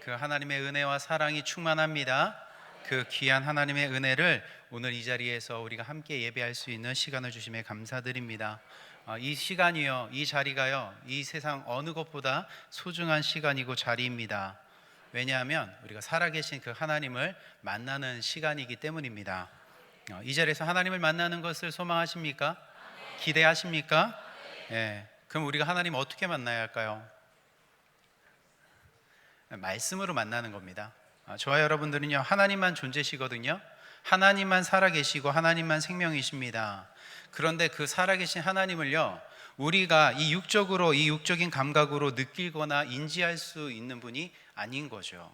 그 하나님의 은혜와 사랑이 충만합니다. 그 귀한 하나님의 은혜를 오늘 이 자리에서 우리가 함께 예배할 수 있는 시간을 주심에 감사드립니다. 이 시간이요, 이 자리가요, 이 세상 어느 것보다 소중한 시간이고 자리입니다. 왜냐하면 우리가 살아계신 그 하나님을 만나는 시간이기 때문입니다. 이 자리에서 하나님을 만나는 것을 소망하십니까? 기대하십니까? 예. 그럼 우리가 하나님 어떻게 만나야 할까요? 말씀으로 만나는 겁니다. 저와 여러분들은요, 하나님만 존재시거든요. 하나님만 살아계시고 하나님만 생명이십니다. 그런데 그 살아계신 하나님을요, 우리가 이 육적인 감각으로 느끼거나 인지할 수 있는 분이 아닌 거죠.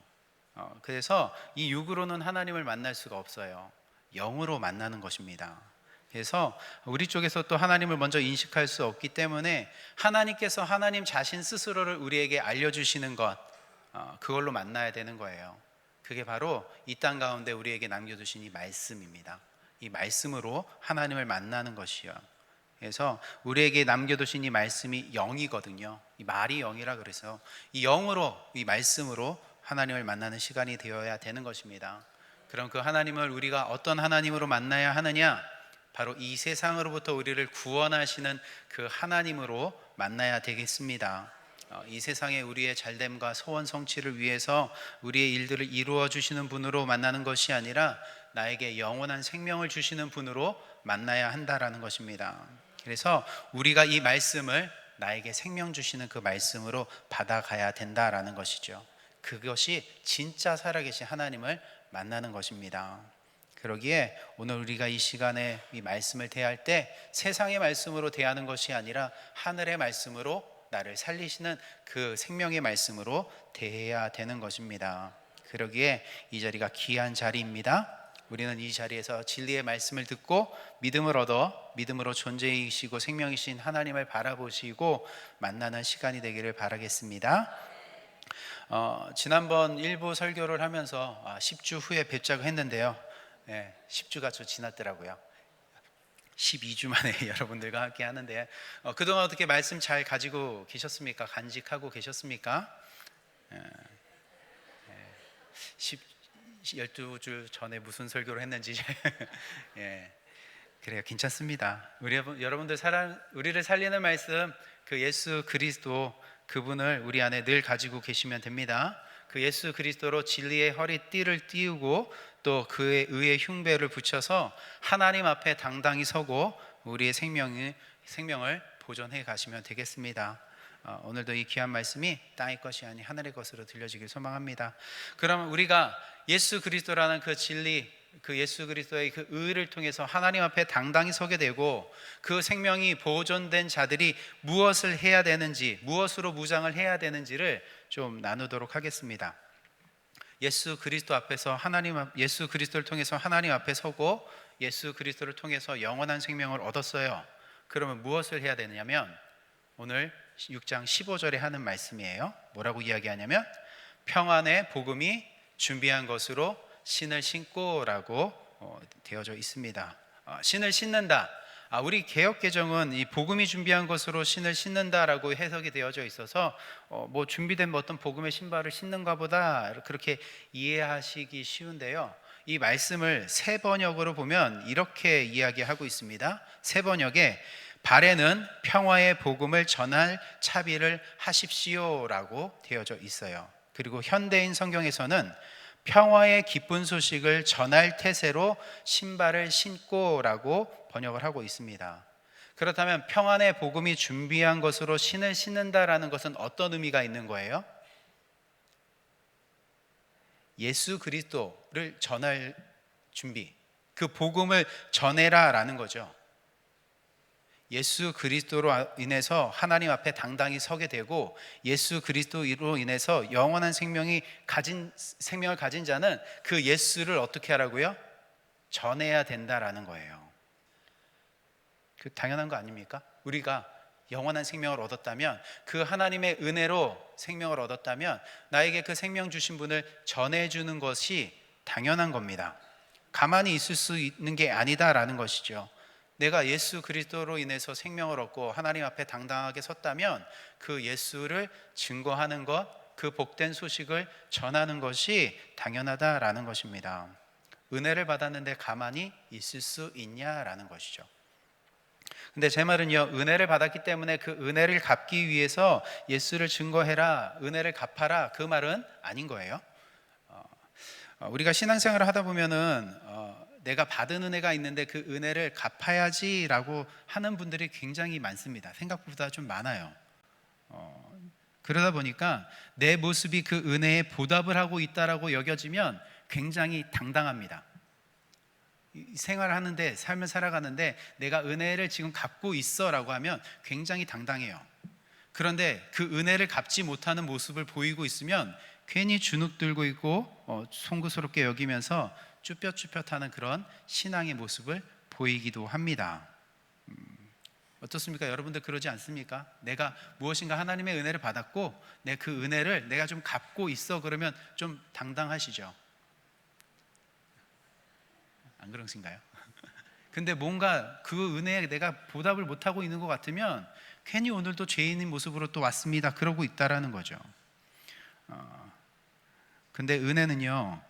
그래서 이 육으로는 하나님을 만날 수가 없어요. 영으로 만나는 것입니다. 그래서 우리 쪽에서 또 하나님을 먼저 인식할 수 없기 때문에 하나님께서 하나님 자신 스스로를 우리에게 알려주시는 것, 그걸로 만나야 되는 거예요. 그게 바로 이 땅 가운데 우리에게 남겨두신 이 말씀입니다. 이 말씀으로 하나님을 만나는 것이요. 그래서 우리에게 남겨두신 이 말씀이 영이거든요. 이 말이 영이라 그래서 이 영으로, 이 말씀으로 하나님을 만나는 시간이 되어야 되는 것입니다. 그럼 그 하나님을 우리가 어떤 하나님으로 만나야 하느냐? 바로 이 세상으로부터 우리를 구원하시는 그 하나님으로 만나야 되겠습니다. 이 세상에 우리의 잘됨과 소원 성취를 위해서 우리의 일들을 이루어 주시는 분으로 만나는 것이 아니라 나에게 영원한 생명을 주시는 분으로 만나야 한다라는 것입니다. 그래서 우리가 이 말씀을 나에게 생명 주시는 그 말씀으로 받아가야 된다라는 것이죠. 그것이 진짜 살아계신 하나님을 만나는 것입니다. 그러기에 오늘 우리가 이 시간에 이 말씀을 대할 때 세상의 말씀으로 대하는 것이 아니라 하늘의 말씀으로, 나를 살리시는 그 생명의 말씀으로 대해야 되는 것입니다. 그러기에 이 자리가 귀한 자리입니다. 우리는 이 자리에서 진리의 말씀을 듣고 믿음을 얻어 믿음으로 존재이시고 생명이신 하나님을 바라보시고 만나는 시간이 되기를 바라겠습니다. 지난번 일부 설교를 하면서 10주 후에 뵙자고 했는데요. 10주가 좀 지났더라고요. 12주 만에 여러분들과 함께 하는데, 그동안 어떻게 말씀 잘 가지고 계셨습니까? 간직하고 계셨습니까? 12주 전에 무슨 설교를 했는지 그래요, 괜찮습니다. 여러분들 우리를 살리는 말씀, 그 예수 그리스도, 그분을 우리 안에 늘 가지고 계시면 됩니다. 그 예수 그리스도로 진리의 허리띠를 띄우고 또 그의 의의 흉배를 붙여서 하나님 앞에 당당히 서고 우리의 생명을 보존해 가시면 되겠습니다. 오늘도 이 귀한 말씀이 땅의 것이 아닌 하늘의 것으로 들려지길 소망합니다. 그러면 우리가 예수 그리스도라는 그 진리, 그 예수 그리스도의 그 의를 통해서 하나님 앞에 당당히 서게 되고 그 생명이 보존된 자들이 무엇을 해야 되는지, 무엇으로 무장을 해야 되는지를 좀 나누도록 하겠습니다. 예수 그리스도 앞에서 예수 그리스도를 통해서 하나님 앞에 서고 예수 그리스도를 통해서 영원한 생명을 얻었어요. 그러면 무엇을 해야 되느냐면 오늘 6장 15절에 하는 말씀이에요. 뭐라고 이야기하냐면 평안의 복음이 준비한 것으로 신을 신고라고 되어져 있습니다. 신을 신는다. 우리 개역개정은 이 복음이 준비한 것으로 신을 신는다라고 해석이 되어져 있어서 뭐 준비된 어떤 복음의 신발을 신는가 보다 그렇게 이해하시기 쉬운데요. 이 말씀을 새 번역으로 보면 이렇게 이야기하고 있습니다. 새 번역에 발에는 평화의 복음을 전할 차비를 하십시오라고 되어져 있어요. 그리고 현대인 성경에서는 평화의 기쁜 소식을 전할 태세로 신발을 신고라고 번역을 하고 있습니다. 그렇다면 평안의 복음이 준비한 것으로 신을 신는다라는 것은 어떤 의미가 있는 거예요? 예수 그리스도를 전할 준비, 그 복음을 전해라라는 거죠. 예수 그리스도로 인해서 하나님 앞에 당당히 서게 되고 예수 그리스도로 인해서 영원한 생명을 가진 자는 그 예수를 어떻게 하라고요? 전해야 된다라는 거예요. 그 당연한 거 아닙니까? 우리가 영원한 생명을 얻었다면, 그 하나님의 은혜로 생명을 얻었다면 나에게 그 생명 주신 분을 전해주는 것이 당연한 겁니다. 가만히 있을 수 있는 게 아니다라는 것이죠. 내가 예수 그리스도로 인해서 생명을 얻고 하나님 앞에 당당하게 섰다면 그 예수를 증거하는 것, 그 복된 소식을 전하는 것이 당연하다라는 것입니다. 은혜를 받았는데 가만히 있을 수 있냐라는 것이죠. 근데 제 말은요, 은혜를 받았기 때문에 그 은혜를 갚기 위해서 예수를 증거해라, 은혜를 갚아라, 그 말은 아닌 거예요. 우리가 신앙생활을 하다 보면은 내가 받은 은혜가 있는데 그 은혜를 갚아야지라고 하는 분들이 굉장히 많습니다. 생각보다 좀 많아요. 그러다 보니까 내 모습이 그 은혜에 보답을 하고 있다라고 여겨지면 굉장히 당당합니다. 생활을 하는데, 삶을 살아가는데 내가 은혜를 지금 갚고 있어라고 하면 굉장히 당당해요. 그런데 그 은혜를 갚지 못하는 모습을 보이고 있으면 괜히 주눅 들고 있고 송구스럽게 여기면서 쭈뼛쭈뼛하는 그런 신앙의 모습을 보이기도 합니다. 어떻습니까? 여러분들 그러지 않습니까? 내가 무엇인가 하나님의 은혜를 받았고 내 그 은혜를 내가 좀 갚고 있어, 그러면 좀 당당하시죠? 안 그러신가요? 근데 뭔가 그 은혜에 내가 보답을 못하고 있는 것 같으면 괜히 오늘도 죄인인 모습으로 또 왔습니다, 그러고 있다라는 거죠. 근데 은혜는요,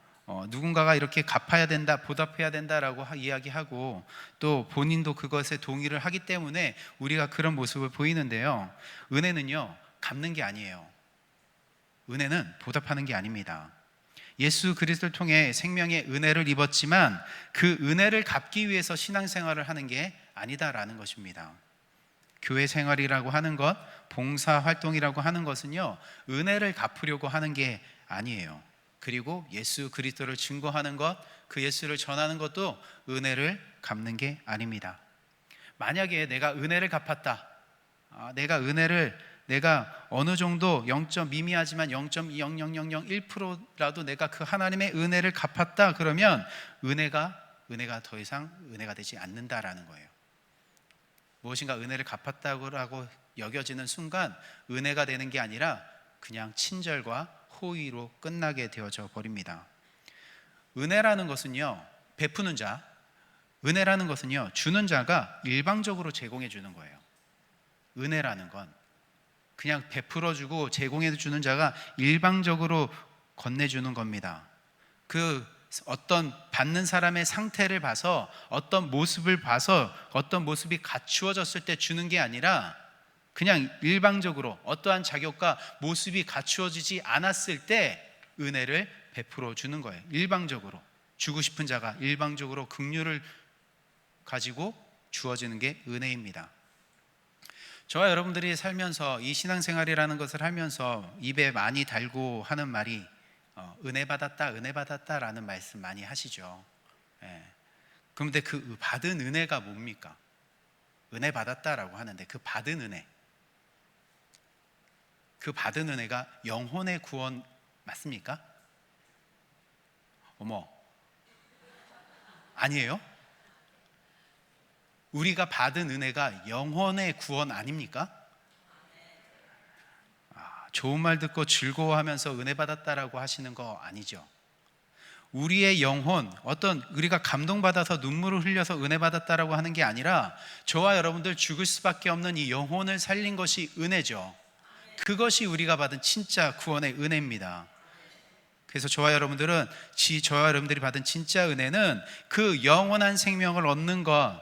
누군가가 이렇게 갚아야 된다, 보답해야 된다라고 이야기하고 또 본인도 그것에 동의를 하기 때문에 우리가 그런 모습을 보이는데요, 은혜는요 갚는 게 아니에요. 은혜는 보답하는 게 아닙니다. 예수 그리스도를 통해 생명의 은혜를 입었지만 그 은혜를 갚기 위해서 신앙생활을 하는 게 아니다라는 것입니다. 교회 생활이라고 하는 것, 봉사활동이라고 하는 것은요, 은혜를 갚으려고 하는 게 아니에요. 그리고 예수 그리스도를 증거하는 것, 그 예수를 전하는 것도 은혜를 갚는 게 아닙니다. 만약에 내가 은혜를 갚았다, 내가 어느 정도 미미하지만 0.00001%라도 내가 그 하나님의 은혜를 갚았다, 그러면 은혜가 더 이상 은혜가 되지 않는다라는 거예요. 무엇인가 은혜를 갚았다고 여겨지는 순간 은혜가 되는 게 아니라 그냥 친절과 호의로 끝나게 되어져 버립니다. 은혜라는 것은요, 베푸는 자, 은혜라는 것은요, 주는 자가 일방적으로 제공해 주는 거예요. 은혜라는 건 그냥 베풀어 주고 제공해 주는 자가 일방적으로 건네주는 겁니다. 그 어떤 받는 사람의 상태를 봐서, 어떤 모습을 봐서, 어떤 모습이 갖추어졌을 때 주는 게 아니라 그냥 일방적으로 어떠한 자격과 모습이 갖추어지지 않았을 때 은혜를 베풀어 주는 거예요. 일방적으로 주고 싶은 자가 일방적으로 긍휼을 가지고 주어지는 게 은혜입니다. 저와 여러분들이 살면서 이 신앙생활이라는 것을 하면서 입에 많이 달고 하는 말이 은혜 받았다, 은혜 받았다라는 말씀 많이 하시죠. 그런데 그 받은 은혜가 뭡니까? 은혜 받았다라고 하는데 그 받은 은혜가 영혼의 구원 맞습니까? 아니에요? 우리가 받은 은혜가 영혼의 구원 아닙니까? 좋은 말 듣고 즐거워하면서 은혜 받았다라고 하시는 거 아니죠. 우리의 영혼, 우리가 감동받아서 눈물을 흘려서 은혜 받았다라고 하는 게 아니라 저와 여러분들 죽을 수밖에 없는 이 영혼을 살린 것이 은혜죠. 그것이 우리가 받은 진짜 구원의 은혜입니다. 그래서 저와 여러분들이 받은 진짜 은혜는 그 영원한 생명을 얻는 것,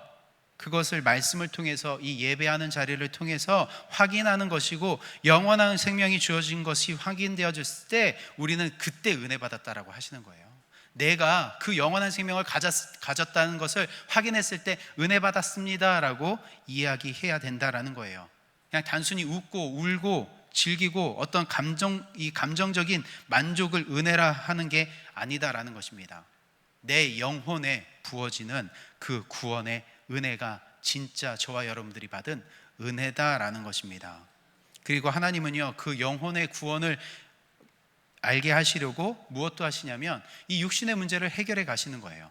그것을 말씀을 통해서 이 예배하는 자리를 통해서 확인하는 것이고, 영원한 생명이 주어진 것이 확인되어졌을 때 우리는 그때 은혜 받았다라고 하시는 거예요. 내가 그 영원한 생명을 가졌다는 것을 확인했을 때 은혜 받았습니다라고 이야기해야 된다라는 거예요. 그냥 단순히 웃고 울고 즐기고 어떤 감정적인 만족을 은혜라 하는 게 아니다라는 것입니다. 내 영혼에 부어지는 그 구원의 은혜가 진짜 저와 여러분들이 받은 은혜다라는 것입니다. 그리고 하나님은요, 그 영혼의 구원을 알게 하시려고 무엇도 하시냐면 이 육신의 문제를 해결해 가시는 거예요.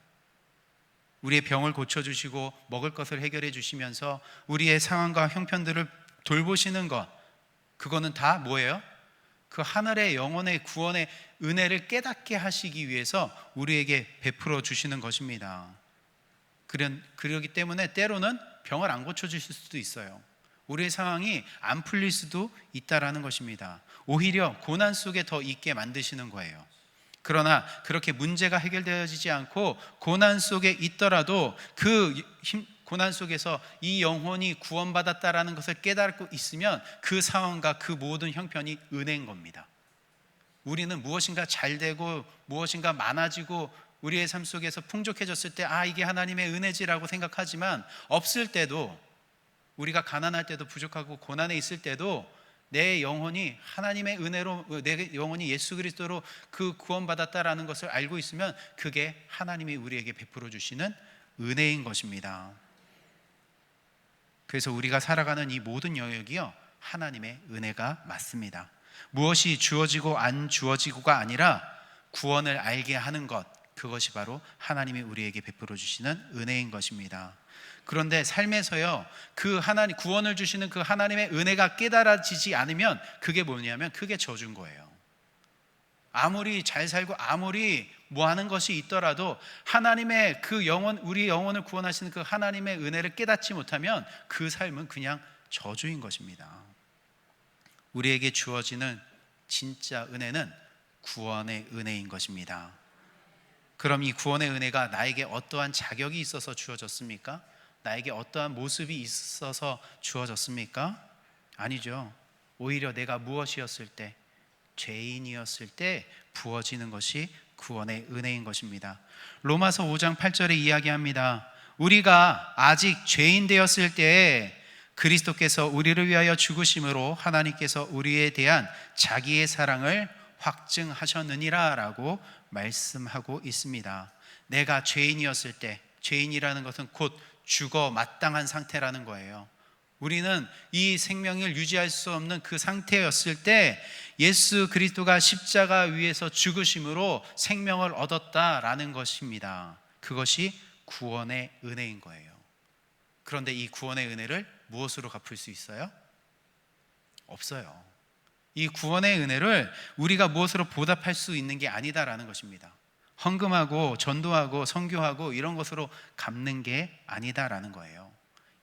우리의 병을 고쳐주시고 먹을 것을 해결해 주시면서 우리의 상황과 형편들을 돌보시는 것, 그거는 다 뭐예요? 그 하늘의 영혼의 구원의 은혜를 깨닫게 하시기 위해서 우리에게 베풀어 주시는 것입니다. 그러기 때문에 때로는 병을 안 고쳐주실 수도 있어요. 우리의 상황이 안 풀릴 수도 있다라는 것입니다. 오히려 고난 속에 더 있게 만드시는 거예요. 그러나 그렇게 문제가 해결되어지지 않고 고난 속에 있더라도 고난 속에서 이 영혼이 구원받았다라는 것을 깨닫고 있으면 그 상황과 그 모든 형편이 은혜인 겁니다. 우리는 무엇인가 잘 되고 무엇인가 많아지고 우리의 삶 속에서 풍족해졌을 때 이게 하나님의 은혜지라고 생각하지만, 없을 때도, 우리가 가난할 때도 부족하고 고난에 있을 때도 내 영혼이 하나님의 은혜로, 내 영혼이 예수 그리스도로 그 구원받았다라는 것을 알고 있으면 그게 하나님이 우리에게 베풀어 주시는 은혜인 것입니다. 그래서 우리가 살아가는 이 모든 영역이요, 하나님의 은혜가 맞습니다. 무엇이 주어지고 안 주어지고가 아니라 구원을 알게 하는 것, 그것이 바로 하나님이 우리에게 베풀어 주시는 은혜인 것입니다. 그런데 삶에서요, 그 하나님, 구원을 주시는 그 하나님의 은혜가 깨달아지지 않으면 그게 뭐냐면 그게 저주인 거예요. 아무리 잘 살고 아무리 뭐 하는 것이 있더라도 하나님의 그 영혼, 우리 영혼을 구원하시는 그 하나님의 은혜를 깨닫지 못하면 그 삶은 그냥 저주인 것입니다. 우리에게 주어지는 진짜 은혜는 구원의 은혜인 것입니다. 그럼 이 구원의 은혜가 나에게 어떠한 자격이 있어서 주어졌습니까? 나에게 어떠한 모습이 있어서 주어졌습니까? 아니죠. 오히려 내가 무엇이었을 때, 죄인이었을 때 부어지는 것이 구원의 은혜인 것입니다. 로마서 5장 8절에 이야기합니다. 우리가 아직 죄인 되었을 때에 그리스도께서 우리를 위하여 죽으심으로 하나님께서 우리에 대한 자기의 사랑을 확증하셨느니라 라고 말씀하고 있습니다. 내가 죄인이었을 때, 죄인이라는 것은 곧 죽어 마땅한 상태라는 거예요. 우리는 이 생명을 유지할 수 없는 그 상태였을 때 예수 그리스도가 십자가 위에서 죽으심으로 생명을 얻었다라는 것입니다. 그것이 구원의 은혜인 거예요. 그런데 이 구원의 은혜를 무엇으로 갚을 수 있어요? 없어요. 이 구원의 은혜를 우리가 무엇으로 보답할 수 있는 게 아니다라는 것입니다. 헌금하고 전도하고 선교하고 이런 것으로 갚는 게 아니다라는 거예요.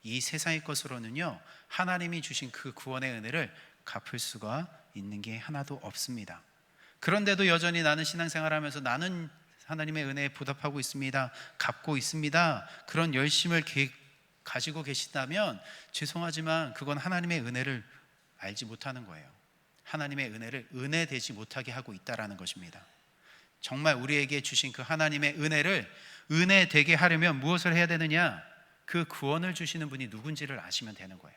이 세상의 것으로는요, 하나님이 주신 그 구원의 은혜를 갚을 수가 있는 게 하나도 없습니다. 그런데도 여전히 나는 신앙생활하면서 나는 하나님의 은혜에 보답하고 있습니다, 갚고 있습니다, 그런 열심을 가지고 계시다면 죄송하지만 그건 하나님의 은혜를 알지 못하는 거예요. 하나님의 은혜를 은혜되지 못하게 하고 있다라는 것입니다. 정말 우리에게 주신 그 하나님의 은혜를 은혜되게 하려면 무엇을 해야 되느냐? 그 구원을 주시는 분이 누군지를 아시면 되는 거예요.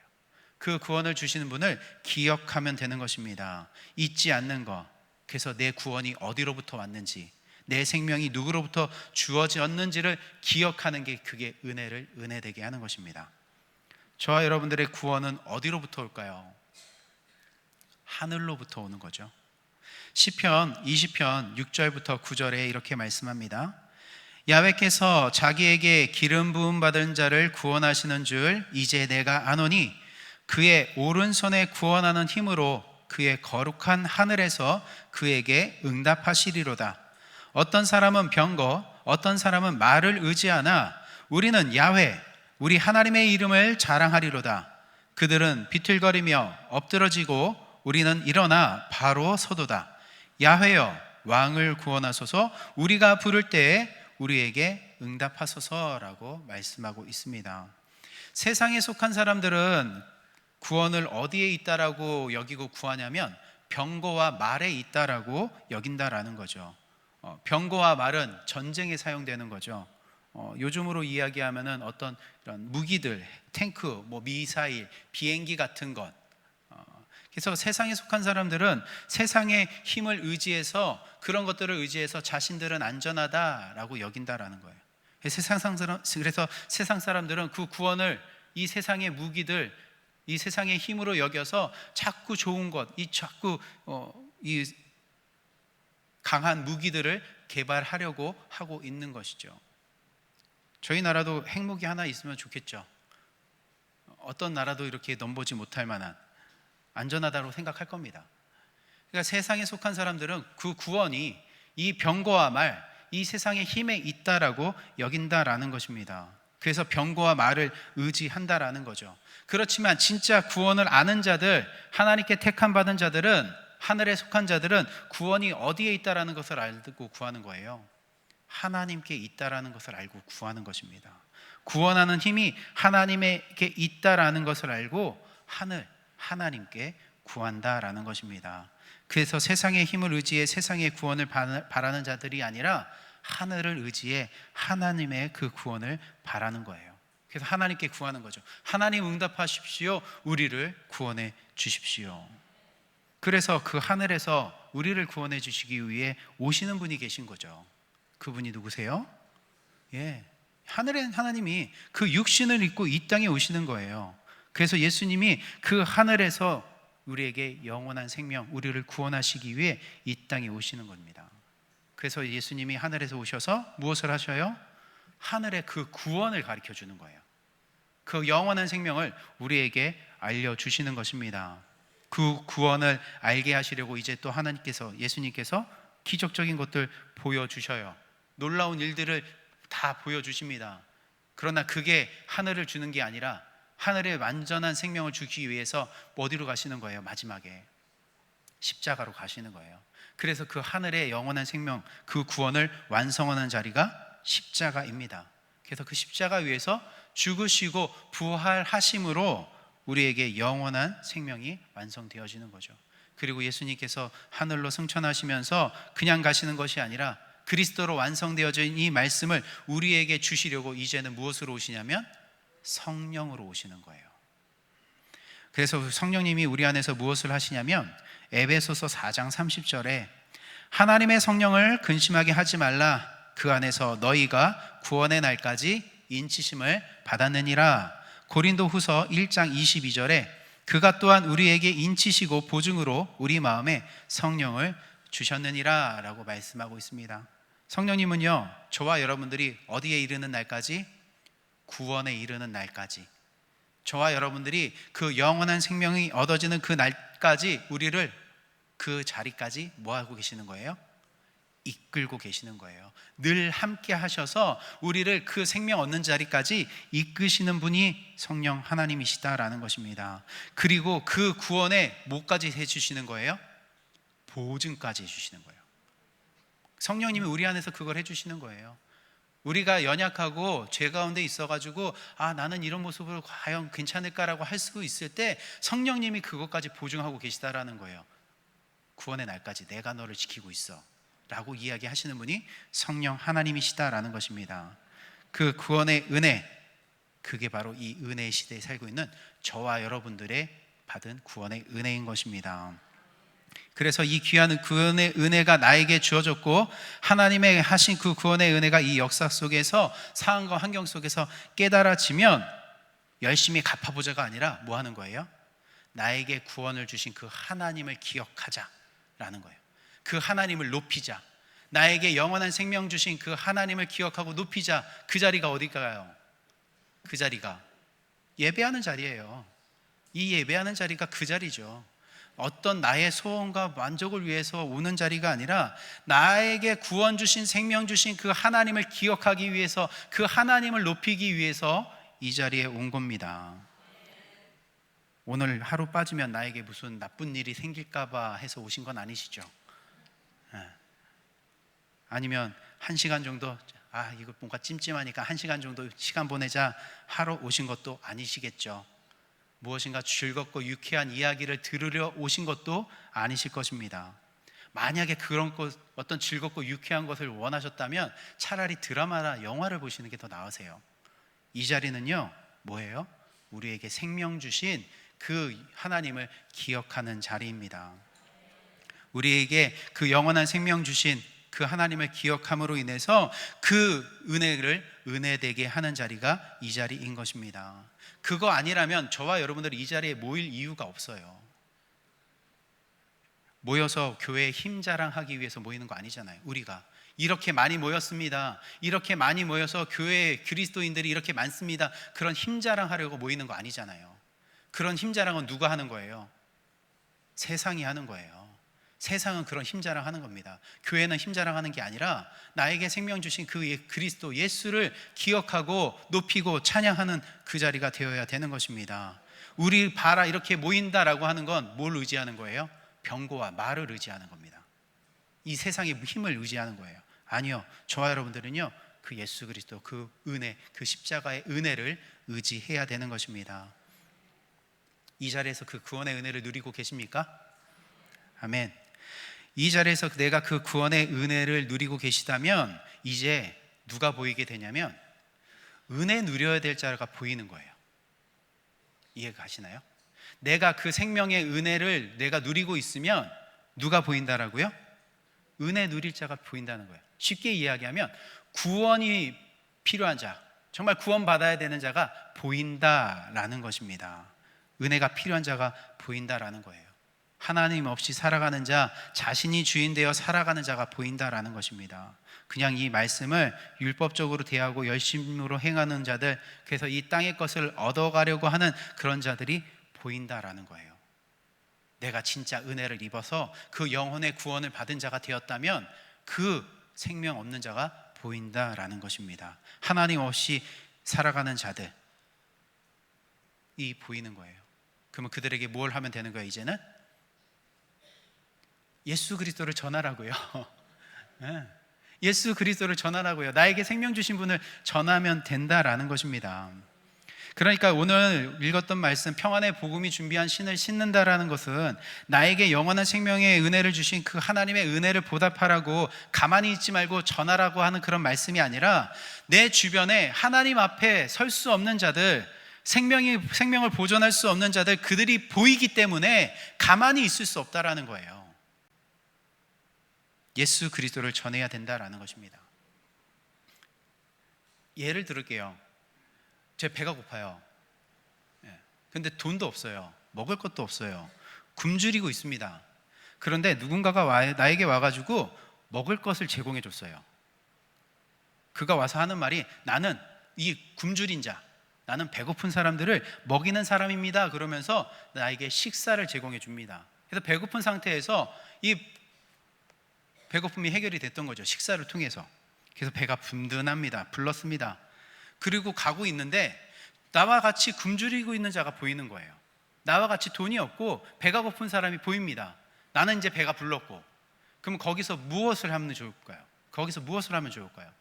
그 구원을 주시는 분을 기억하면 되는 것입니다. 잊지 않는 것. 그래서 내 구원이 어디로부터 왔는지, 내 생명이 누구로부터 주어졌는지를 기억하는 게 그게 은혜되게 하는 것입니다. 저와 여러분들의 구원은 어디로부터 올까요? 하늘로부터 오는 거죠. 시편 20편 6절부터 9절에 이렇게 말씀합니다. 야훼께서 자기에게 기름 부음 받은 자를 구원하시는 줄 이제 내가 아노니 그의 오른손에 구원하는 힘으로 그의 거룩한 하늘에서 그에게 응답하시리로다. 어떤 사람은 병거, 어떤 사람은 말을 의지하나 우리는 야훼, 우리 하나님의 이름을 자랑하리로다. 그들은 비틀거리며 엎드러지고 우리는 일어나 바로 서도다. 야훼여 왕을 구원하소서, 우리가 부를 때에 우리에게 응답하소서라고 말씀하고 있습니다. 세상에 속한 사람들은 구원을 어디에 있다라고 여기고 구하냐면 병거와 말에 있다라고 여긴다라는 거죠. 병거와 말은 전쟁에 사용되는 거죠. 요즘으로 이야기하면은 어떤 이런 무기들, 탱크, 미사일, 비행기 같은 것. 그래서 세상에 속한 사람들은 세상의 힘을 의지해서, 그런 것들을 의지해서 자신들은 안전하다라고 여긴다라는 거예요. 그래서 세상 사람들은 그 구원을 이 세상의 무기들, 이 세상의 힘으로 여겨서 자꾸 좋은 것, 이 강한 무기들을 개발하려고 하고 있는 것이죠. 저희 나라도 핵무기 하나 있으면 좋겠죠. 어떤 나라도 이렇게 넘보지 못할 만한 안전하다고 생각할 겁니다. 그러니까 세상에 속한 사람들은 그 구원이 이 병거와 말, 이 세상의 힘에 있다라고 여긴다라는 것입니다. 그래서 병거와 말을 의지한다라는 거죠. 그렇지만 진짜 구원을 아는 자들, 하나님께 택함 받은 자들은, 하늘에 속한 자들은 구원이 어디에 있다라는 것을 알고 구하는 거예요. 하나님께 있다라는 것을 알고 구하는 것입니다. 구원하는 힘이 하나님께 있다라는 것을 알고 하나님께 구한다라는 것입니다. 그래서 세상의 힘을 의지해 세상의 구원을 바라는 자들이 아니라 하늘을 의지해 하나님의 그 구원을 바라는 거예요. 그래서 하나님께 구하는 거죠. 하나님 응답하십시오. 우리를 구원해 주십시오. 그래서 그 하늘에서 우리를 구원해 주시기 위해 오시는 분이 계신 거죠. 그분이 누구세요? 하늘에 하나님이 그 육신을 입고 이 땅에 오시는 거예요. 그래서 예수님이 그 하늘에서 우리에게 영원한 생명, 우리를 구원하시기 위해 이 땅에 오시는 겁니다. 그래서 예수님이 하늘에서 오셔서 무엇을 하셔요? 하늘의 그 구원을 가르쳐 주는 거예요. 그 영원한 생명을 우리에게 알려주시는 것입니다. 그 구원을 알게 하시려고 이제 또 하나님께서, 예수님께서 기적적인 것들 보여주셔요. 놀라운 일들을 다 보여주십니다. 그러나 그게 하늘을 주는 게 아니라 하늘의 완전한 생명을 주기 위해서 어디로 가시는 거예요? 마지막에 십자가로 가시는 거예요. 그래서 그 하늘의 영원한 생명, 그 구원을 완성하는 자리가 십자가입니다. 그래서 그 십자가 위에서 죽으시고 부활하심으로 우리에게 영원한 생명이 완성되어지는 거죠. 그리고 예수님께서 하늘로 승천하시면서 그냥 가시는 것이 아니라 그리스도로 완성되어진 이 말씀을 우리에게 주시려고 이제는 무엇으로 오시냐면 성령으로 오시는 거예요. 그래서 성령님이 우리 안에서 무엇을 하시냐면 에베소서 4장 30절에 하나님의 성령을 근심하게 하지 말라. 그 안에서 너희가 구원의 날까지 인치심을 받았느니라. 고린도후서 1장 22절에 그가 또한 우리에게 인치시고 보증으로 우리 마음에 성령을 주셨느니라 라고 말씀하고 있습니다. 성령님은요, 저와 여러분들이 어디에 이르는 날까지? 구원에 이르는 날까지, 저와 여러분들이 그 영원한 생명이 얻어지는 그 날까지 우리를 그 자리까지 뭐 하고 계시는 거예요? 이끌고 계시는 거예요. 늘 함께 하셔서 우리를 그 생명 얻는 자리까지 이끄시는 분이 성령 하나님이시다라는 것입니다. 그리고 그 구원에 뭐까지 해주시는 거예요? 보증까지 해주시는 거예요. 성령님이 우리 안에서 그걸 해주시는 거예요. 우리가 연약하고 죄 가운데 있어가지고 나는 이런 모습으로 과연 괜찮을까라고 할 수 있을 때 성령님이 그것까지 보증하고 계시다라는 거예요. 구원의 날까지 내가 너를 지키고 있어 라고 이야기하시는 분이 성령 하나님이시다라는 것입니다. 그 구원의 은혜, 그게 바로 이 은혜의 시대에 살고 있는 저와 여러분들의 받은 구원의 은혜인 것입니다. 그래서 이 귀한 구원의 은혜가 나에게 주어졌고 하나님의 하신 그 구원의 은혜가 이 역사 속에서, 상황과 환경 속에서 깨달아지면 열심히 갚아보자가 아니라 뭐 하는 거예요? 나에게 구원을 주신 그 하나님을 기억하자라는 거예요. 그 하나님을 높이자, 나에게 영원한 생명 주신 그 하나님을 기억하고 높이자. 그 자리가 어딜까요? 그 자리가 예배하는 자리예요. 이 예배하는 자리가 그 자리죠. 어떤 나의 소원과 만족을 위해서 오는 자리가 아니라 나에게 구원 주신, 생명 주신 그 하나님을 기억하기 위해서, 그 하나님을 높이기 위해서 이 자리에 온 겁니다. 오늘 하루 빠지면 나에게 무슨 나쁜 일이 생길까 봐 해서 오신 건 아니시죠? 아니면 1시간 정도 이거 뭔가 찜찜하니까 1시간 정도 시간 보내자 하러 오신 것도 아니시겠죠. 무엇인가 즐겁고 유쾌한 이야기를 들으려 오신 것도 아니실 것입니다. 만약에 그런 것, 어떤 즐겁고 유쾌한 것을 원하셨다면 차라리 드라마나 영화를 보시는 게 더 나으세요. 이 자리는요, 뭐예요? 우리에게 생명 주신 그 하나님을 기억하는 자리입니다. 우리에게 그 영원한 생명 주신 그 하나님을 기억함으로 인해서 그 은혜를 은혜되게 하는 자리가 이 자리인 것입니다. 그거 아니라면 저와 여러분들이 이 자리에 모일 이유가 없어요. 모여서 교회에 힘 자랑하기 위해서 모이는 거 아니잖아요. 우리가 이렇게 많이 모였습니다, 이렇게 많이 모여서 교회에 그리스도인들이 이렇게 많습니다, 그런 힘 자랑하려고 모이는 거 아니잖아요. 그런 힘 자랑은 누가 하는 거예요? 세상이 하는 거예요. 세상은 그런 힘자랑하는 겁니다. 교회는 힘자랑하는 게 아니라 나에게 생명 주신 그 그리스도 예수를 기억하고 높이고 찬양하는 그 자리가 되어야 되는 것입니다. 우리 봐라 이렇게 모인다라고 하는 건 뭘 의지하는 거예요? 병고와 말을 의지하는 겁니다. 이 세상의 힘을 의지하는 거예요. 아니요, 저와 여러분들은요, 그 예수 그리스도, 그 은혜, 그 십자가의 은혜를 의지해야 되는 것입니다. 이 자리에서 그 구원의 은혜를 누리고 계십니까? 아멘. 이 자리에서 내가 그 구원의 은혜를 누리고 계시다면 이제 누가 보이게 되냐면 은혜 누려야 될 자가 보이는 거예요. 이해가 가시나요? 내가 그 생명의 은혜를 내가 누리고 있으면 누가 보인다라고요? 은혜 누릴 자가 보인다는 거예요. 쉽게 이야기하면 구원이 필요한 자, 정말 구원받아야 되는 자가 보인다라는 것입니다. 은혜가 필요한 자가 보인다라는 거예요. 하나님 없이 살아가는 자, 자신이 주인 되어 살아가는 자가 보인다라는 것입니다. 그냥 이 말씀을 율법적으로 대하고 열심으로 행하는 자들, 그래서 이 땅의 것을 얻어가려고 하는 그런 자들이 보인다라는 거예요. 내가 진짜 은혜를 입어서 그 영혼의 구원을 받은 자가 되었다면 그 생명 없는 자가 보인다라는 것입니다. 하나님 없이 살아가는 자들이 보이는 거예요. 그러면 그들에게 뭘 하면 되는 거예요? 이제는 예수 그리스도를 전하라고요. 예수 그리스도를 전하라고요. 나에게 생명 주신 분을 전하면 된다라는 것입니다. 그러니까 오늘 읽었던 말씀, 평안의 복음이 준비한 신을 신는다라는 것은 나에게 영원한 생명의 은혜를 주신 그 하나님의 은혜를 보답하라고 가만히 있지 말고 전하라고 하는 그런 말씀이 아니라 내 주변에 하나님 앞에 설 수 없는 자들, 생명을 보존할 수 없는 자들, 그들이 보이기 때문에 가만히 있을 수 없다라는 거예요. 예수 그리스도를 전해야 된다라는 것입니다. 예를 들을게요. 제 배가 고파요. 근데 돈도 없어요. 먹을 것도 없어요. 굶주리고 있습니다. 그런데 누군가가 나에게 와가지고 먹을 것을 제공해 줬어요. 그가 와서 하는 말이, 나는 이 굶주린 자, 나는 배고픈 사람들을 먹이는 사람입니다. 그러면서 나에게 식사를 제공해 줍니다. 그래서 배고픈 상태에서 이 배고픔이 해결이 됐던 거죠. 식사를 통해서. 그래서 배가 든든합니다. 불렀습니다. 그리고 가고 있는데 나와 같이 굶주리고 있는 자가 보이는 거예요. 나와 같이 돈이 없고 배가 고픈 사람이 보입니다. 나는 이제 배가 불렀고, 그럼 거기서 무엇을 하면 좋을까요? 거기서 무엇을 하면 좋을까요?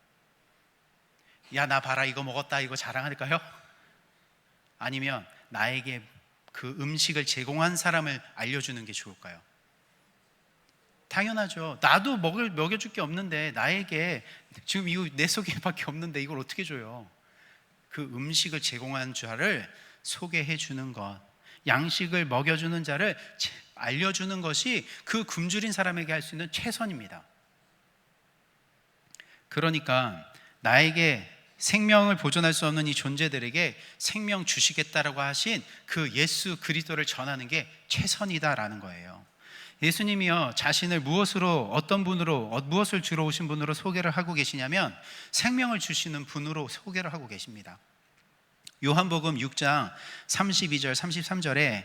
야, 나 봐라, 이거 먹었다, 이거 자랑할까요? 아니면 나에게 그 음식을 제공한 사람을 알려주는 게 좋을까요? 당연하죠. 나도 먹여줄 게 없는데, 나에게 지금 이거 내 속에밖에 없는데 이걸 어떻게 줘요? 그 음식을 제공한 자를 소개해 주는 것, 양식을 먹여주는 자를 알려주는 것이 그 굶주린 사람에게 할 수 있는 최선입니다. 그러니까 나에게 생명을 보존할 수 없는 이 존재들에게 생명 주시겠다라고 하신 그 예수 그리스도를 전하는 게 최선이다라는 거예요. 예수님이요, 자신을 무엇으로, 어떤 분으로, 무엇을 주러 오신 분으로 소개를 하고 계시냐면 생명을 주시는 분으로 소개를 하고 계십니다. 요한복음 6장 32절 33절에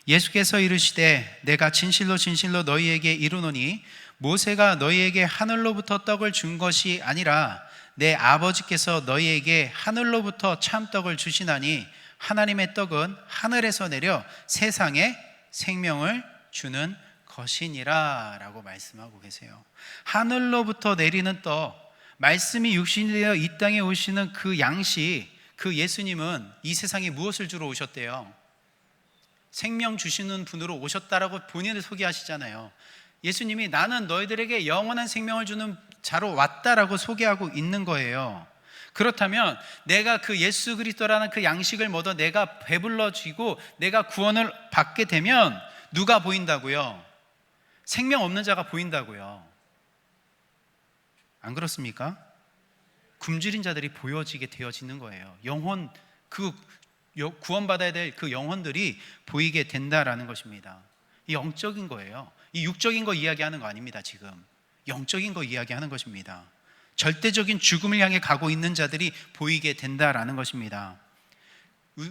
예수께서 이르시되 내가 진실로 진실로 너희에게 이르노니 모세가 너희에게 하늘로부터 떡을 준 것이 아니라 내 아버지께서 너희에게 하늘로부터 참떡을 주시나니 하나님의 떡은 하늘에서 내려 세상에 생명을 주는 것이니라 라고 말씀하고 계세요. 하늘로부터 내리는 떡, 말씀이 육신이 되어 이 땅에 오시는 그 양식, 그 예수님은 이 세상에 무엇을 주러 오셨대요? 생명 주시는 분으로 오셨다라고 본인을 소개하시잖아요. 예수님이 나는 너희들에게 영원한 생명을 주는 자로 왔다라고 소개하고 있는 거예요. 그렇다면 내가 그 예수 그리스도라는 그 양식을 먹어 내가 배불러지고 내가 구원을 받게 되면 누가 보인다고요? 생명 없는 자가 보인다고요. 안 그렇습니까? 굶주린 자들이 보여지게 되어지는 거예요. 영혼, 그 구원받아야 될 그 영혼들이 보이게 된다라는 것입니다. 이 영적인 거예요. 이 육적인 거 이야기하는 거 아닙니다. 지금 영적인 거 이야기하는 것입니다. 절대적인 죽음을 향해 가고 있는 자들이 보이게 된다라는 것입니다.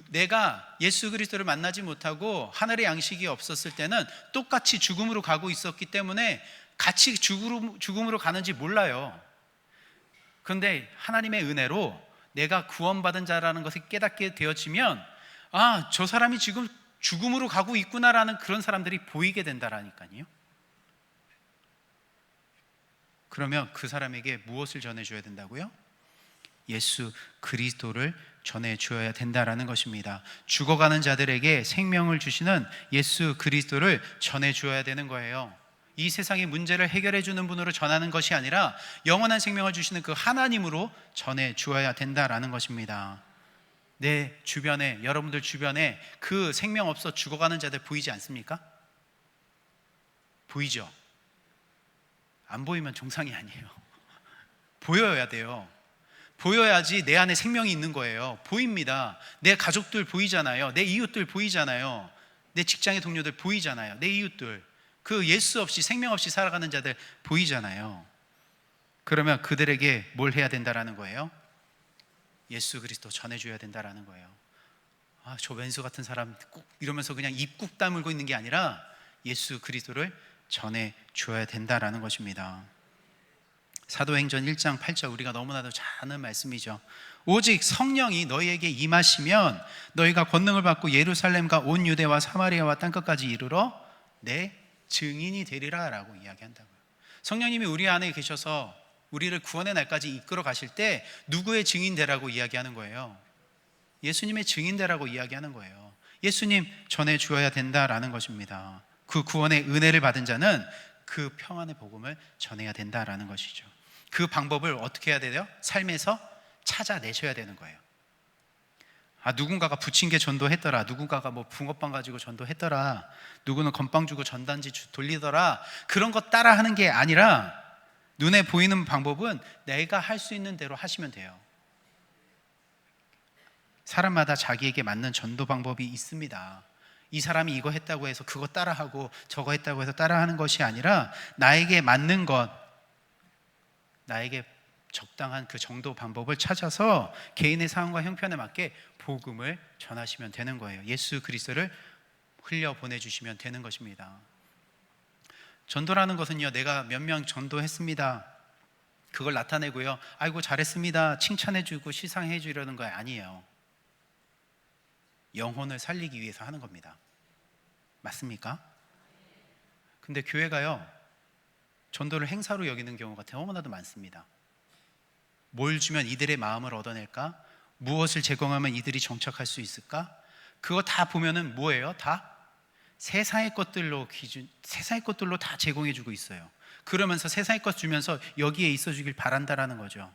내가 예수 그리스도를 만나지 못하고 하늘의 양식이 없었을 때는 똑같이 죽음으로 가고 있었기 때문에 같이 죽음으로 가는지 몰라요. 그런데 하나님의 은혜로 내가 구원받은 자라는 것을 깨닫게 되어지면 저 사람이 지금 죽음으로 가고 있구나라는 그런 사람들이 보이게 된다라니까요. 그러면 그 사람에게 무엇을 전해줘야 된다고요? 예수 그리스도를 전해주어야 된다라는 것입니다. 죽어가는 자들에게 생명을 주시는 예수 그리스도를 전해주어야 되는 거예요. 이 세상의 문제를 해결해 주는 분으로 전하는 것이 아니라 영원한 생명을 주시는 그 하나님으로 전해주어야 된다라는 것입니다. 내 주변에, 여러분들 주변에 그 생명 없어 죽어가는 자들 보이지 않습니까? 보이죠? 안 보이면 정상이 아니에요. 보여야 돼요. 보여야지 내 안에 생명이 있는 거예요. 보입니다. 내 가족들 보이잖아요. 내 이웃들 보이잖아요. 내 직장의 동료들 보이잖아요. 내 이웃들, 그 예수 없이 생명 없이 살아가는 자들 보이잖아요. 그러면 그들에게 뭘 해야 된다라는 거예요? 예수 그리스도 전해줘야 된다라는 거예요. 저 왼수 같은 사람 꼭 이러면서 그냥 입 꾹 다물고 있는 게 아니라 예수 그리스도를 전해줘야 된다라는 것입니다. 사도행전 1장 8절, 우리가 너무나도 잘 아는 말씀이죠. 오직 성령이 너희에게 임하시면 너희가 권능을 받고 예루살렘과 온 유대와 사마리아와 땅끝까지 이르러 내 증인이 되리라 라고 이야기한다고요. 성령님이 우리 안에 계셔서 우리를 구원의 날까지 이끌어 가실 때 누구의 증인 되라고 이야기하는 거예요? 예수님의 증인 되라고 이야기하는 거예요. 예수님 전해주어야 된다라는 것입니다. 그 구원의 은혜를 받은 자는 그 평안의 복음을 전해야 된다라는 것이죠. 그 방법을 어떻게 해야 돼요? 삶에서 찾아내셔야 되는 거예요. 누군가가 부침개 전도했더라, 누군가가 뭐 붕어빵 가지고 전도했더라, 누구는 건빵 주고 전단지 돌리더라, 그런 거 따라 하는 게 아니라 눈에 보이는 방법은 내가 할 수 있는 대로 하시면 돼요. 사람마다 자기에게 맞는 전도 방법이 있습니다. 이 사람이 이거 했다고 해서 그거 따라하고 저거 했다고 해서 따라하는 것이 아니라 나에게 맞는 것, 나에게 적당한 그 정도 방법을 찾아서 개인의 상황과 형편에 맞게 복음을 전하시면 되는 거예요. 예수 그리스도를 흘려 보내주시면 되는 것입니다. 전도라는 것은요, 내가 몇 명 전도했습니다, 그걸 나타내고요, 아이고 잘했습니다, 칭찬해주고 시상해주려는 거 아니에요. 영혼을 살리기 위해서 하는 겁니다. 맞습니까? 근데 교회가요, 전도를 행사로 여기는 경우가 너무나도 많습니다. 뭘 주면 이들의 마음을 얻어낼까? 무엇을 제공하면 이들이 정착할 수 있을까? 그거 다 보면은 뭐예요? 다 세상의 것들로 세상의 것들로 다 제공해주고 있어요. 그러면서 세상의 것 주면서 여기에 있어주길 바란다라는 거죠.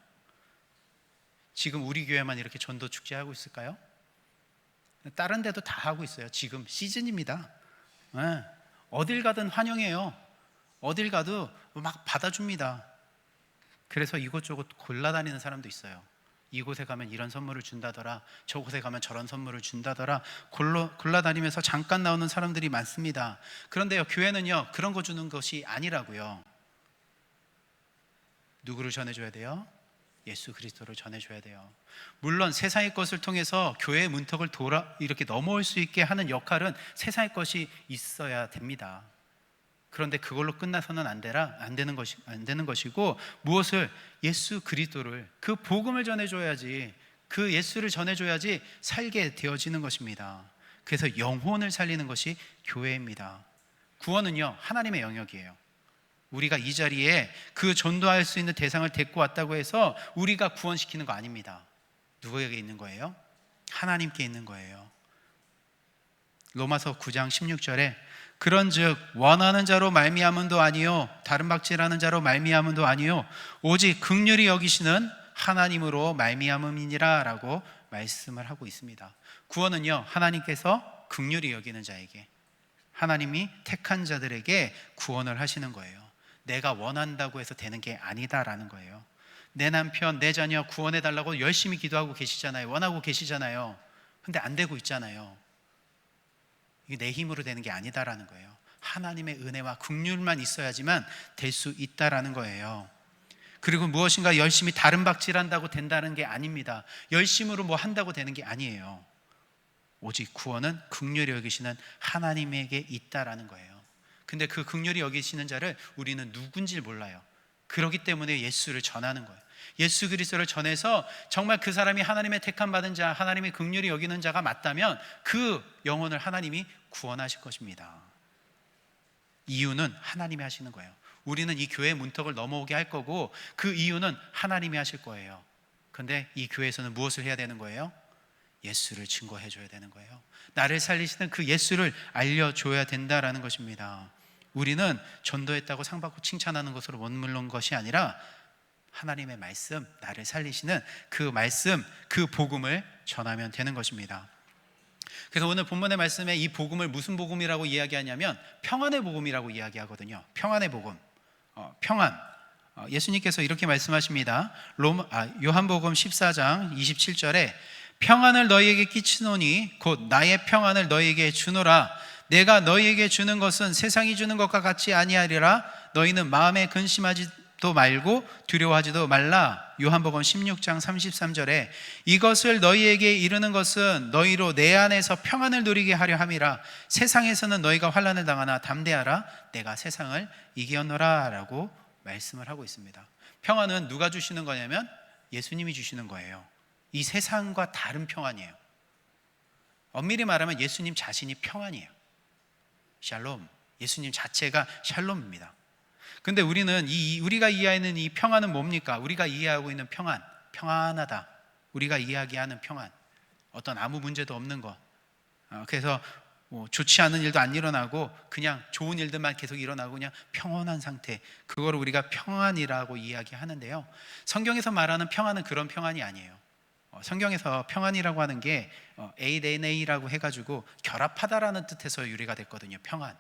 지금 우리 교회만 이렇게 전도 축제하고 있을까요? 다른 데도 다 하고 있어요. 지금 시즌입니다. 어딜 가든 환영해요. 어딜 가도 막 받아줍니다. 그래서 이곳저곳 골라다니는 사람도 있어요. 이곳에 가면 이런 선물을 준다더라, 저곳에 가면 저런 선물을 준다더라, 골라다니면서 잠깐 나오는 사람들이 많습니다. 그런데요, 교회는요, 그런 거 주는 것이 아니라고요. 누구를 전해줘야 돼요? 예수 그리스도를 전해줘야 돼요. 물론 세상의 것을 통해서 교회의 문턱을 이렇게 넘어올 수 있게 하는 역할은 세상의 것이 있어야 됩니다. 그런데 그걸로 끝나서는 안 되는 것이고, 무엇을? 예수 그리스도를, 그 복음을 전해줘야지, 그 예수를 전해줘야지 살게 되어지는 것입니다. 그래서 영혼을 살리는 것이 교회입니다. 구원은요, 하나님의 영역이에요. 우리가 이 자리에 그 전도할 수 있는 대상을 데리고 왔다고 해서 우리가 구원시키는 거 아닙니다. 누구에게 있는 거예요? 하나님께 있는 거예요. 로마서 9장 16절에 그런즉 원하는 자로 말미암음도 아니요 다른 박질하는 자로 말미암음도 아니요 오직 긍휼히 여기시는 하나님으로 말미암음이니라 라고 말씀을 하고 있습니다. 구원은요, 하나님께서 긍휼히 여기는 자에게, 하나님이 택한 자들에게 구원을 하시는 거예요. 내가 원한다고 해서 되는 게 아니다라는 거예요. 내 남편, 내 자녀 구원해달라고 열심히 기도하고 계시잖아요. 원하고 계시잖아요. 근데 안 되고 있잖아요. 이게 내 힘으로 되는 게 아니다라는 거예요. 하나님의 은혜와 긍휼만 있어야지만 될 수 있다라는 거예요. 그리고 무엇인가 열심히 다른 박질한다고 된다는 게 아닙니다. 열심으로 뭐 한다고 되는 게 아니에요. 오직 구원은 긍휼히 여기시는 하나님에게 있다라는 거예요. 근데 그 긍휼히 여기시는 자를 우리는 누군지 몰라요. 그렇기 때문에 예수를 전하는 거예요. 예수 그리스도를 전해서 정말 그 사람이 하나님의 택함 받은 자, 하나님의 긍휼히 여기는 자가 맞다면 그 영혼을 하나님이 구원하실 것입니다. 이유는 하나님이 하시는 거예요. 우리는 이 교회 문턱을 넘어오게 할 거고 그 이유는 하나님이 하실 거예요. 그런데 이 교회에서는 무엇을 해야 되는 거예요? 예수를 증거해 줘야 되는 거예요. 나를 살리시는 그 예수를 알려줘야 된다라는 것입니다. 우리는 전도했다고 상받고 칭찬하는 것으로 머무른 것이 아니라 하나님의 말씀, 나를 살리시는 그 말씀, 그 복음을 전하면 되는 것입니다. 그래서 오늘 본문의 말씀에 이 복음을 무슨 복음이라고 이야기하냐면 평안의 복음이라고 이야기하거든요. 평안의 복음, 평안. 예수님께서 이렇게 말씀하십니다. 요한복음 14장 27절에 평안을 너희에게 끼치노니 곧 나의 평안을 너희에게 주노라. 내가 너희에게 주는 것은 세상이 주는 것과 같이 아니하리라. 너희는 마음에 근심하지도 말고 두려워하지도 말라. 요한복음 16장 33절에 이것을 너희에게 이르는 것은 너희로 내 안에서 평안을 누리게 하려 함이라. 세상에서는 너희가 환난을 당하나 담대하라. 내가 세상을 이겼노라 라고 말씀을 하고 있습니다. 평안은 누가 주시는 거냐면 예수님이 주시는 거예요. 이 세상과 다른 평안이에요. 엄밀히 말하면 예수님 자신이 평안이에요. 샬롬, 예수님 자체가 샬롬입니다. 근데 우리는 우리가 이해하는 이 평안은 뭡니까? 우리가 이해하고 있는 평안, 평안하다. 우리가 이야기하는 평안, 어떤 아무 문제도 없는 것. 그래서 좋지 않은 일도 안 일어나고 그냥 좋은 일들만 계속 일어나고 그냥 평온한 상태, 그거를 우리가 평안이라고 이야기하는데요. 성경에서 말하는 평안은 그런 평안이 아니에요. 성경에서 평안이라고 하는 게 ANA라고 해가지고 결합하다라는 뜻에서 유래가 됐거든요. 평안.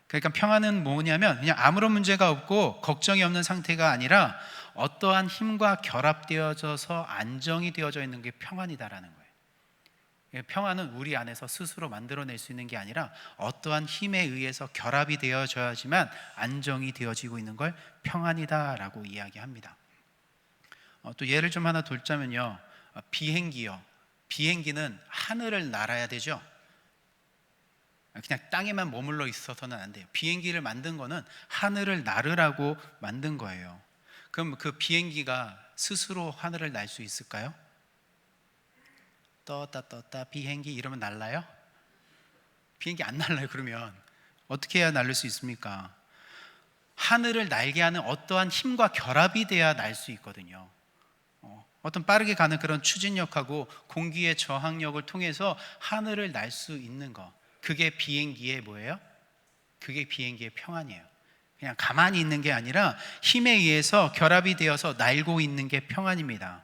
그러니까 평안은 뭐냐면 그냥 아무런 문제가 없고 걱정이 없는 상태가 아니라 어떠한 힘과 결합되어져서 안정이 되어져 있는 게 평안이다라는 거예요. 평안은 우리 안에서 스스로 만들어낼 수 있는 게 아니라 어떠한 힘에 의해서 결합이 되어져야지만 안정이 되어지고 있는 걸 평안이다라고 이야기합니다. 또 예를 좀 하나 들자면요, 비행기요. 비행기는 하늘을 날아야 되죠. 그냥 땅에만 머물러 있어서는 안 돼요. 비행기를 만든 거는 하늘을 나르라고 만든 거예요. 그럼 그 비행기가 스스로 하늘을 날 수 있을까요? 떴다 비행기 이러면 날라요? 비행기 안 날라요. 그러면 어떻게 해야 날릴 수 있습니까? 하늘을 날게 하는 어떠한 힘과 결합이 돼야 날 수 있거든요. 어떤 빠르게 가는 그런 추진력하고 공기의 저항력을 통해서 하늘을 날 수 있는 것, 그게 비행기의 뭐예요? 그게 비행기의 평안이에요. 그냥 가만히 있는 게 아니라 힘에 의해서 결합이 되어서 날고 있는 게 평안입니다.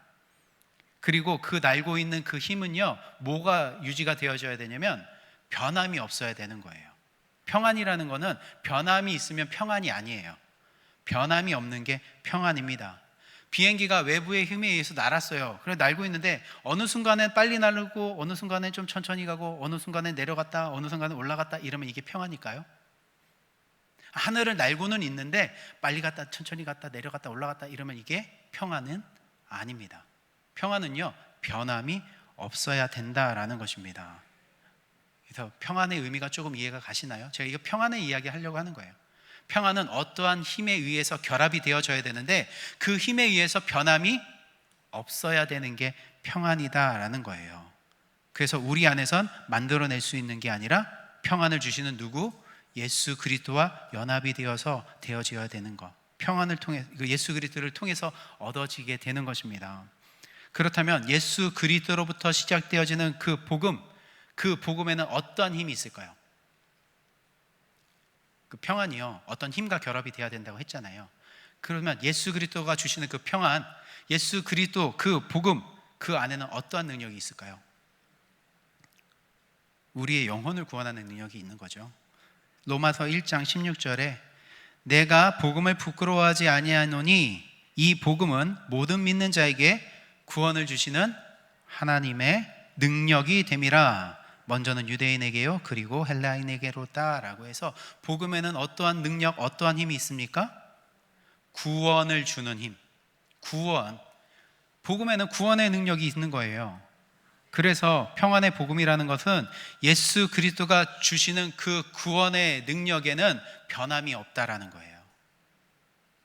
그리고 그 날고 있는 그 힘은요, 뭐가 유지가 되어져야 되냐면 변함이 없어야 되는 거예요. 평안이라는 거는 변함이 있으면 평안이 아니에요. 변함이 없는 게 평안입니다. 비행기가 외부의 힘에 의해서 날았어요. 그래 날고 있는데 어느 순간엔 빨리 날고 어느 순간엔 좀 천천히 가고 어느 순간엔 내려갔다 어느 순간엔 올라갔다 이러면 이게 평안일까요? 하늘을 날고는 있는데 빨리 갔다 천천히 갔다 내려갔다 올라갔다 이러면 이게 평안은 아닙니다. 평안은요, 변함이 없어야 된다라는 것입니다. 그래서 평안의 의미가 조금 이해가 가시나요? 제가 이거 평안의 이야기 하려고 하는 거예요. 평안은 어떠한 힘에 의해서 결합이 되어져야 되는데 그 힘에 의해서 변함이 없어야 되는 게 평안이다라는 거예요. 그래서 우리 안에선 만들어낼 수 있는 게 아니라 평안을 주시는 누구? 예수 그리스도와 연합이 되어서 되어져야 되는 것, 평안을 통해 예수 그리스도를 통해서 얻어지게 되는 것입니다. 그렇다면 예수 그리스도로부터 시작되어지는 그 복음, 그 복음에는 어떠한 힘이 있을까요? 그 평안이요, 어떤 힘과 결합이 돼야 된다고 했잖아요. 그러면 예수 그리스도가 주시는 그 평안, 예수 그리스도 그 복음, 그 안에는 어떠한 능력이 있을까요? 우리의 영혼을 구원하는 능력이 있는 거죠. 로마서 1장 16절에 내가 복음을 부끄러워하지 아니하노니 이 복음은 모든 믿는 자에게 구원을 주시는 하나님의 능력이 됨이라. 먼저는 유대인에게요 그리고 헬라인에게로다라고 해서 복음에는 어떠한 능력, 어떠한 힘이 있습니까? 구원을 주는 힘, 구원. 복음에는 구원의 능력이 있는 거예요. 그래서 평안의 복음이라는 것은 예수 그리스도가 주시는 그 구원의 능력에는 변함이 없다라는 거예요.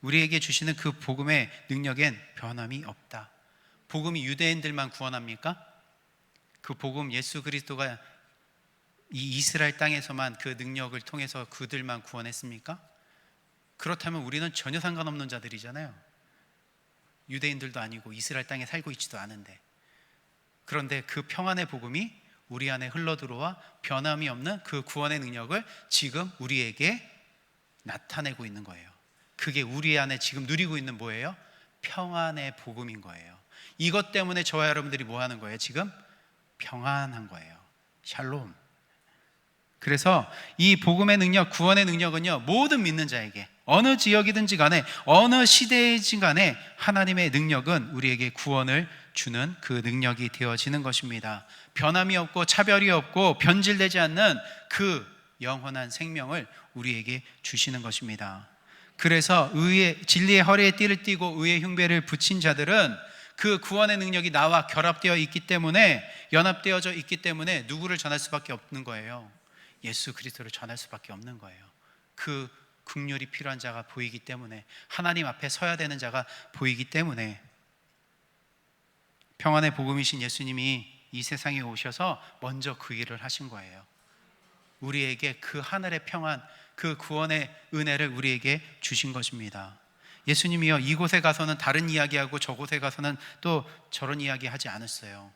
우리에게 주시는 그 복음의 능력엔 변함이 없다. 복음이 유대인들만 구원합니까? 그 복음 예수 그리스도가 이 이스라엘 땅에서만 그 능력을 통해서 그들만 구원했습니까? 그렇다면 우리는 전혀 상관없는 자들이잖아요. 유대인들도 아니고 이스라엘 땅에 살고 있지도 않은데. 그런데 그 평안의 복음이 우리 안에 흘러들어와 변함이 없는 그 구원의 능력을 지금 우리에게 나타내고 있는 거예요. 그게 우리 안에 지금 누리고 있는 뭐예요? 평안의 복음인 거예요. 이것 때문에 저와 여러분들이 뭐 하는 거예요? 지금 평안한 거예요. 샬롬. 그래서 이 복음의 능력, 구원의 능력은요, 모든 믿는 자에게 어느 지역이든지 간에 어느 시대이든 간에 하나님의 능력은 우리에게 구원을 주는 그 능력이 되어지는 것입니다. 변함이 없고 차별이 없고 변질되지 않는 그 영원한 생명을 우리에게 주시는 것입니다. 그래서 진리의 허리에 띠를 띠고 의의 흉배를 붙인 자들은 그 구원의 능력이 나와 결합되어 있기 때문에, 연합되어져 있기 때문에 누구를 전할 수밖에 없는 거예요? 예수 그리스도를 전할 수밖에 없는 거예요. 그 긍휼이 필요한 자가 보이기 때문에, 하나님 앞에 서야 되는 자가 보이기 때문에, 평안의 복음이신 예수님이 이 세상에 오셔서 먼저 그 일을 하신 거예요. 우리에게 그 하늘의 평안, 그 구원의 은혜를 우리에게 주신 것입니다. 예수님이요, 이곳에 가서는 다른 이야기하고 저곳에 가서는 또 저런 이야기 하지 않았어요.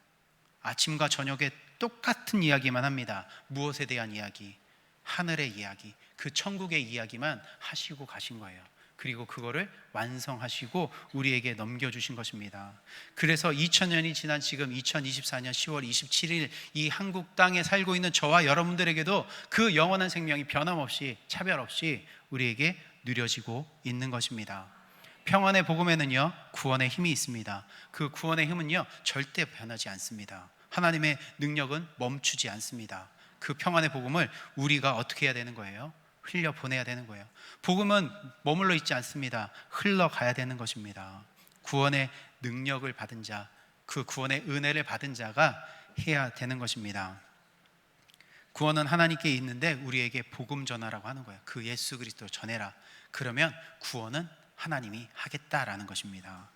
아침과 저녁에 똑같은 이야기만 합니다. 무엇에 대한 이야기? 하늘의 이야기, 그 천국의 이야기만 하시고 가신 거예요. 그리고 그거를 완성하시고 우리에게 넘겨주신 것입니다. 그래서 2000년이 지난 지금 2024년 10월 27일 이 한국 땅에 살고 있는 저와 여러분들에게도 그 영원한 생명이 변함없이, 차별 없이 우리에게 누려지고 있는 것입니다. 평안의 복음에는요, 구원의 힘이 있습니다. 그 구원의 힘은요, 절대 변하지 않습니다. 하나님의 능력은 멈추지 않습니다. 그 평안의 복음을 우리가 어떻게 해야 되는 거예요? 흘려보내야 되는 거예요. 복음은 머물러 있지 않습니다. 흘러가야 되는 것입니다. 구원의 능력을 받은 자, 그 구원의 은혜를 받은 자가 해야 되는 것입니다. 구원은 하나님께 있는데 우리에게 복음 전하라고 하는 거예요. 그 예수 그리스도 전해라. 그러면 구원은 하나님이 하겠다라는 것입니다.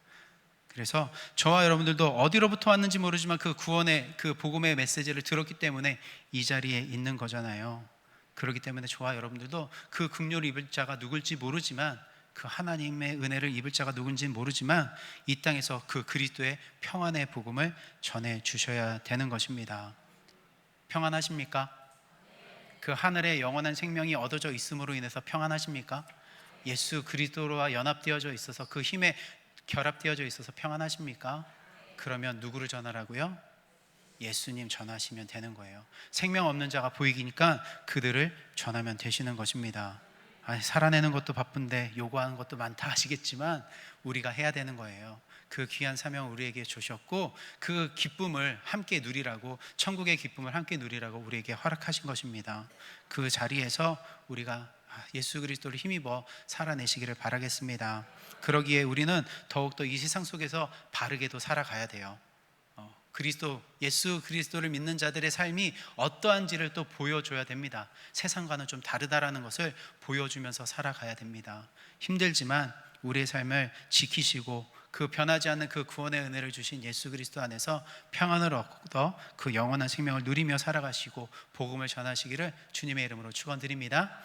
그래서 저와 여러분들도 어디로부터 왔는지 모르지만 그 구원의, 그 복음의 메시지를 들었기 때문에 이 자리에 있는 거잖아요. 그렇기 때문에 저와 여러분들도 그 긍휼을 입을 자가 누굴지 모르지만, 그 하나님의 은혜를 입을 자가 누군지는 모르지만 이 땅에서 그 그리스도의 평안의 복음을 전해 주셔야 되는 것입니다. 평안하십니까? 그 하늘의 영원한 생명이 얻어져 있음으로 인해서 평안하십니까? 예수 그리스도와 연합되어져 있어서 그 힘에 결합되어져 있어서 평안하십니까? 그러면 누구를 전하라고요? 예수님 전하시면 되는 거예요. 생명 없는 자가 보이니까 그들을 전하면 되시는 것입니다. 아니, 살아내는 것도 바쁜데 요구하는 것도 많다 하시겠지만 우리가 해야 되는 거예요. 그 귀한 사명을 우리에게 주셨고 그 기쁨을 함께 누리라고, 천국의 기쁨을 함께 누리라고 우리에게 허락하신 것입니다. 그 자리에서 우리가 예수 그리스도를 힘입어 살아내시기를 바라겠습니다. 그러기에 우리는 더욱더 이 세상 속에서 바르게도 살아가야 돼요. 예수 그리스도를 믿는 자들의 삶이 어떠한지를 또 보여줘야 됩니다. 세상과는 좀 다르다라는 것을 보여주면서 살아가야 됩니다. 힘들지만 우리의 삶을 지키시고 그 변하지 않는 그 구원의 은혜를 주신 예수 그리스도 안에서 평안을 얻어 그 영원한 생명을 누리며 살아가시고 복음을 전하시기를 주님의 이름으로 축원드립니다.